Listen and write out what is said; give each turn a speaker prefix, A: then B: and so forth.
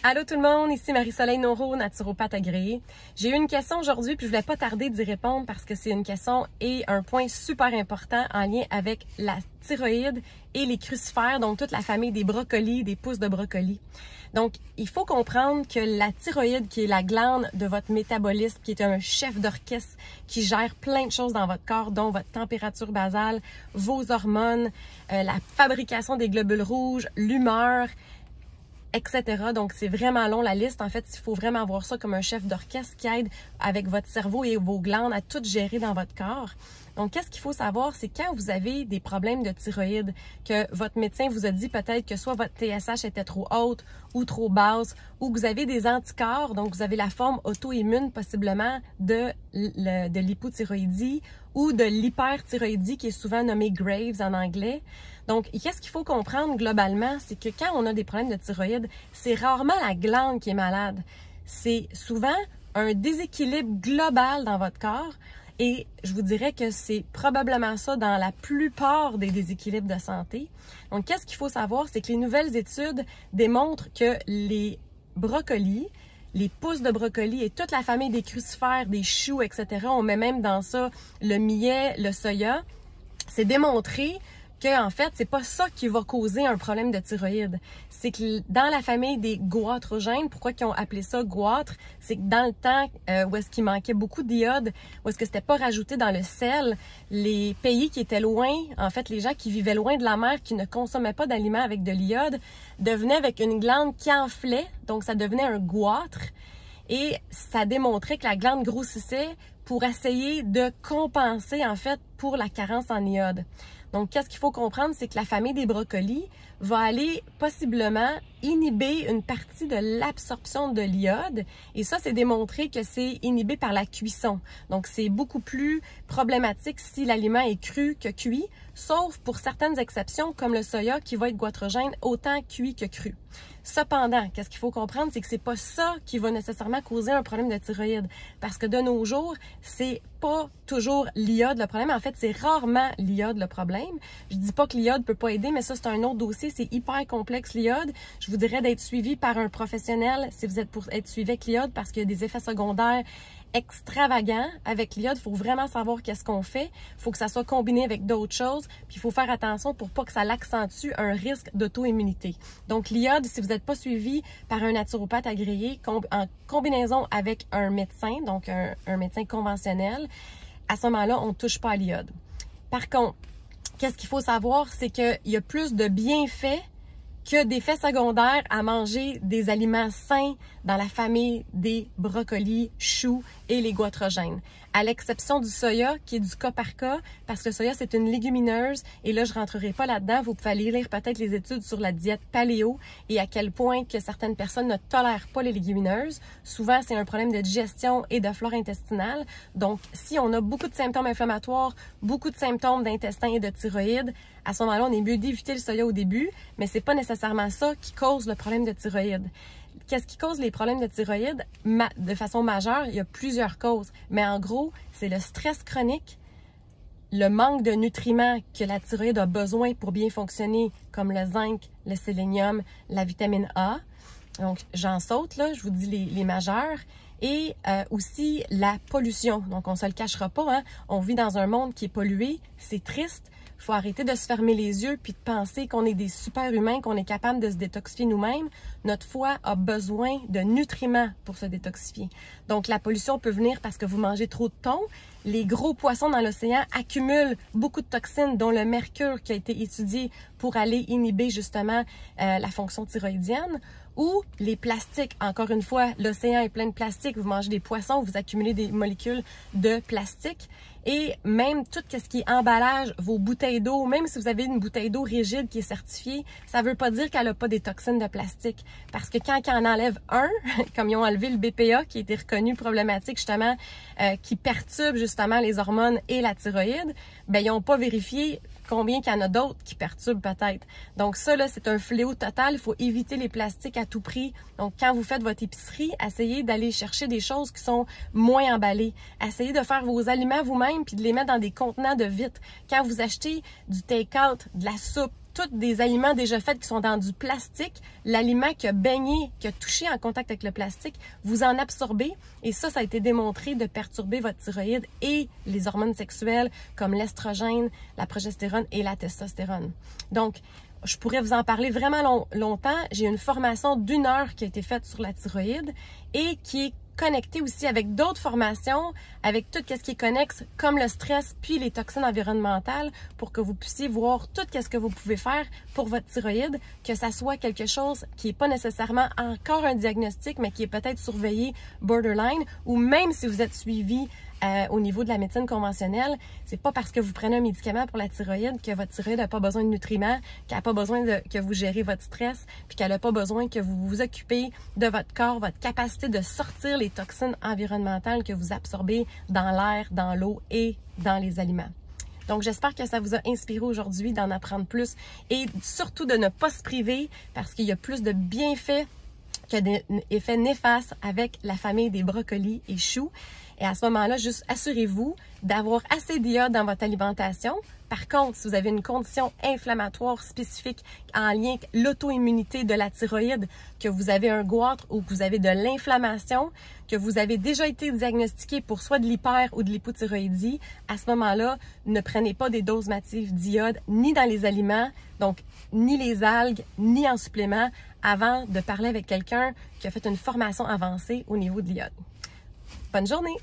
A: Allô tout le monde, ici Marie-Soleil Noro, naturopathe agréée. J'ai eu une question aujourd'hui puis je voulais pas tarder d'y répondre parce que c'est une question et un point super important en lien avec la thyroïde et les crucifères, donc toute la famille des brocolis, des pousses de brocolis. Donc, il faut comprendre que la thyroïde, qui est la glande de votre métabolisme, qui est un chef d'orchestre qui gère plein de choses dans votre corps, dont votre température basale, vos hormones, la fabrication des globules rouges, l'humeur, etc. Donc, c'est vraiment long la liste. En fait, il faut vraiment voir ça comme un chef d'orchestre qui aide avec votre cerveau et vos glandes à tout gérer dans votre corps. Donc, qu'est-ce qu'il faut savoir, c'est quand vous avez des problèmes de thyroïde, que votre médecin vous a dit peut-être que soit votre TSH était trop haute ou trop basse, ou que vous avez des anticorps, donc vous avez la forme auto-immune possiblement de l'hypothyroïdie ou de l'hyperthyroïdie qui est souvent nommée Graves en anglais. Donc, qu'est-ce qu'il faut comprendre globalement, c'est que quand on a des problèmes de thyroïde, c'est rarement la glande qui est malade. C'est souvent un déséquilibre global dans votre corps. Et je vous dirais que c'est probablement ça dans la plupart des déséquilibres de santé. Donc, qu'est-ce qu'il faut savoir, c'est que les nouvelles études démontrent que les brocolis, les pousses de brocolis et toute la famille des crucifères, des choux, etc., on met même dans ça le millet, le soya, c'est démontré que, en fait, c'est pas ça qui va causer un problème de thyroïde. C'est que dans la famille des goitrogènes, pourquoi ils ont appelé ça goitre, c'est que dans le temps où est-ce qu'il manquait beaucoup d'iode, où est-ce que c'était pas rajouté dans le sel, les pays qui étaient loin, en fait, les gens qui vivaient loin de la mer, qui ne consommaient pas d'aliments avec de l'iode, devenaient avec une glande qui enflait, donc ça devenait un goitre. Et ça démontrait que la glande grossissait pour essayer de compenser, en fait, pour la carence en iode. Donc, qu'est-ce qu'il faut comprendre, c'est que la famille des brocolis va aller possiblement inhiber une partie de l'absorption de l'iode. Et ça, c'est démontré que c'est inhibé par la cuisson. Donc, c'est beaucoup plus problématique si l'aliment est cru que cuit, sauf pour certaines exceptions, comme le soya qui va être goitrogène autant cuit que cru. Cependant, qu'est-ce qu'il faut comprendre, c'est que c'est pas ça qui va nécessairement causer un problème de thyroïde. Parce que de nos jours, c'est pas toujours l'iode le problème. En fait, c'est rarement l'iode le problème. Je dis pas que l'iode peut pas aider, mais ça, c'est un autre dossier. C'est hyper complexe, l'iode. Je vous dirais d'être suivi par un professionnel si vous êtes pour être suivi avec l'iode parce qu'il y a des effets secondaires extravagant avec l'iode. Il faut vraiment savoir qu'est-ce qu'on fait. Il faut que ça soit combiné avec d'autres choses. Puis il faut faire attention pour pas que ça l'accentue un risque d'auto-immunité. Donc l'iode, si vous n'êtes pas suivi par un naturopathe agréé en combinaison avec un médecin, donc un médecin conventionnel, à ce moment-là, on ne touche pas à l'iode. Par contre, qu'est-ce qu'il faut savoir, c'est qu'il y a plus de bienfaits que d'effets secondaires à manger des aliments sains dans la famille des brocolis, choux et les goitrogènes. À l'exception du soya, qui est du cas par cas, parce que le soya, c'est une légumineuse, et là, je rentrerai pas là-dedans. Vous pouvez aller lire peut-être les études sur la diète paléo et à quel point que certaines personnes ne tolèrent pas les légumineuses. Souvent, c'est un problème de digestion et de flore intestinale. Donc, si on a beaucoup de symptômes inflammatoires, beaucoup de symptômes d'intestin et de thyroïde, à ce moment-là, on est mieux d'éviter le soya au début, mais c'est pas nécessairement ça qui cause le problème de thyroïde. Qu'est-ce qui cause les problèmes de thyroïde? De façon majeure, il y a plusieurs causes. Mais en gros, c'est le stress chronique, le manque de nutriments que la thyroïde a besoin pour bien fonctionner, comme le zinc, le sélénium, la vitamine A. Donc, j'en saute, là, je vous dis les majeurs. Et aussi la pollution. Donc, on ne se le cachera pas, hein? On vit dans un monde qui est pollué, c'est triste. Il faut arrêter de se fermer les yeux puis de penser qu'on est des super-humains, qu'on est capable de se détoxifier nous-mêmes. Notre foie a besoin de nutriments pour se détoxifier. Donc, la pollution peut venir parce que vous mangez trop de thon. Les gros poissons dans l'océan accumulent beaucoup de toxines, dont le mercure qui a été étudié pour aller inhiber justement la fonction thyroïdienne. Ou les plastiques. Encore une fois, l'océan est plein de plastique. Vous mangez des poissons, vous accumulez des molécules de plastique. Et même tout ce qui est emballage, vos bouteilles d'eau, même si vous avez une bouteille d'eau rigide qui est certifiée, ça ne veut pas dire qu'elle n'a pas des toxines de plastique. Parce que quand ils en enlèvent un, comme ils ont enlevé le BPA, qui a été reconnu problématique justement, qui perturbe justement les hormones et la thyroïde, ben ils n'ont pas vérifié combien qu'il y en a d'autres qui perturbent peut-être. Donc ça, là, c'est un fléau total. Il faut éviter les plastiques à tout prix. Donc, quand vous faites votre épicerie, essayez d'aller chercher des choses qui sont moins emballées. Essayez de faire vos aliments vous-même puis de les mettre dans des contenants de vitre. Quand vous achetez du take-out, de la soupe, tous des aliments déjà faits qui sont dans du plastique, l'aliment qui a baigné, qui a touché en contact avec le plastique, vous en absorbez et ça a été démontré de perturber votre thyroïde et les hormones sexuelles comme l'estrogène, la progestérone et la testostérone. Donc, je pourrais vous en parler vraiment longtemps. J'ai une formation d'1 heure qui a été faite sur la thyroïde et qui est connectée aussi avec d'autres formations, avec tout ce qui est connexe, comme le stress puis les toxines environnementales, pour que vous puissiez voir tout ce que vous pouvez faire pour votre thyroïde, que ça soit quelque chose qui n'est pas nécessairement encore un diagnostic, mais qui est peut-être surveillé borderline, ou même si vous êtes suivi au niveau de la médecine conventionnelle, c'est pas parce que vous prenez un médicament pour la thyroïde que votre thyroïde n'a pas besoin de nutriments, qu'elle n'a pas besoin que vous gérez votre stress, puis qu'elle n'a pas besoin que vous vous occupez de votre corps, votre capacité de sortir les toxines environnementales que vous absorbez dans l'air, dans l'eau et dans les aliments. Donc, j'espère que ça vous a inspiré aujourd'hui d'en apprendre plus et surtout de ne pas se priver parce qu'il y a plus de bienfaits que d'effets néfastes avec la famille des brocolis et choux. Et à ce moment-là, juste assurez-vous d'avoir assez d'iode dans votre alimentation. Par contre, si vous avez une condition inflammatoire spécifique en lien avec l'auto-immunité de la thyroïde, que vous avez un goitre ou que vous avez de l'inflammation, que vous avez déjà été diagnostiqué pour soit de l'hyper ou de l'hypothyroïdie, à ce moment-là, ne prenez pas des doses massives d'iode ni dans les aliments, donc ni les algues, ni en supplément, avant de parler avec quelqu'un qui a fait une formation avancée au niveau de l'iode. Bonne journée!